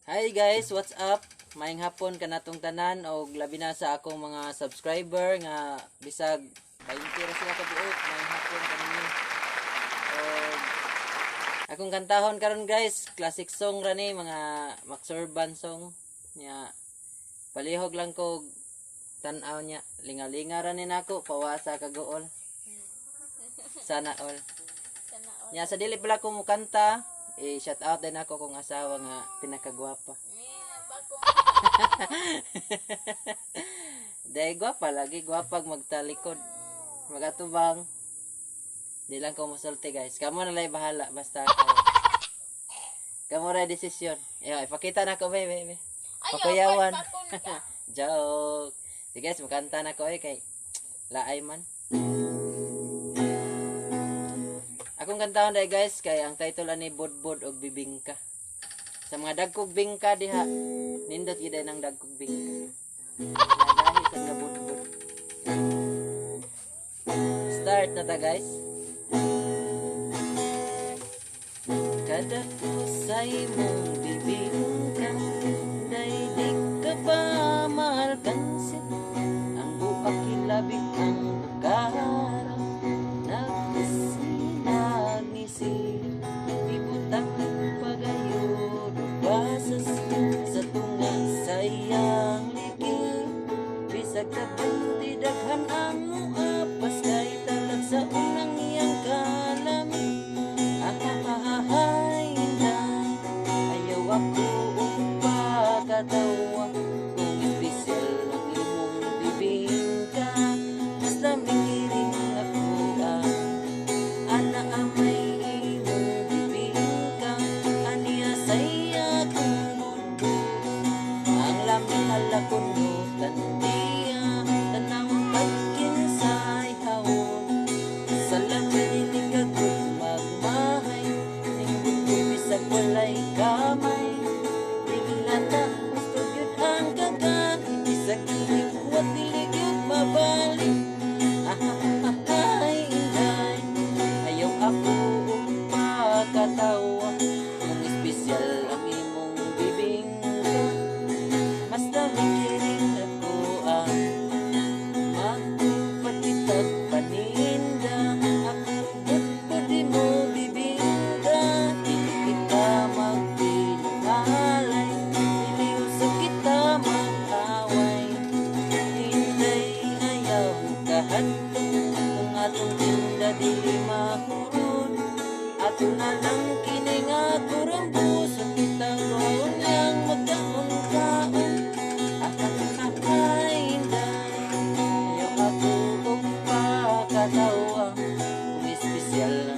Hi guys, what's up? Maayong hapon kanatong tanan o labi na sa akong mga subscriber nga bisag 20 ra sila ka buok. Maayong hapon kanini. Og akong kantahon karon guys, classic song ra ni mga Max Urban song nya. Palihog lang ko tan-aw nya, lingaw-lingaw ra ni nako pawasa kagool. Sana all. Nya sa dili pala ko mo kanta. Shout out din ako kung asawa nga pinakagwapa. Dahil gwapa lagi, gwapag magtalikod. Magatubang. Di lang ko musulti guys. Kamu na lang bahala basta kayo. Kamu na desisyon. Ipakita na ko bebe. Pakuyawan. Joke. Sige guys, makanta na ko kay laay man. Akong kantahon dai guys kay ang title ani Budbud og Bibingka. Sa mga dagkog bingka diha, nindot gid nang dagkog bingka. Nagahi sa nga budbud. Start na ta guys. Kada kusay mong bibingka, day di ka ba maalkansin? Ang buak kilabing ang kaharap. Ibutang pagayod basas sa tunga sayang liki. Bisag kabang di daghan ang muapas kay talag sa unang iyang kalami. Hinday ayaw ako pagkatawa kung espesyal ang imong bibingka. Mas lamigiring ako ana amay kunutan dia tanawang pagkinsay hawon sa lamin iligagod magmahay ningbut bisag walay kamay tingilata gusto yun ang kagat bisag iligwat iligyot mabalik hinday ayaw ako pagkatawa kung espesyal ang imong bibingka. Basta mikiring ako magpapatitag paninda. Ako budbudi mo bibingka. Dili kita magpinalay, dili usap kita mag-away. Hinday ayaw kahanto kung atong tinda dili mahurot. Ato na lang kining ako rambus at kitang roon yang magdaon kaon. Ayaw ako kung pakatawa kung espesyal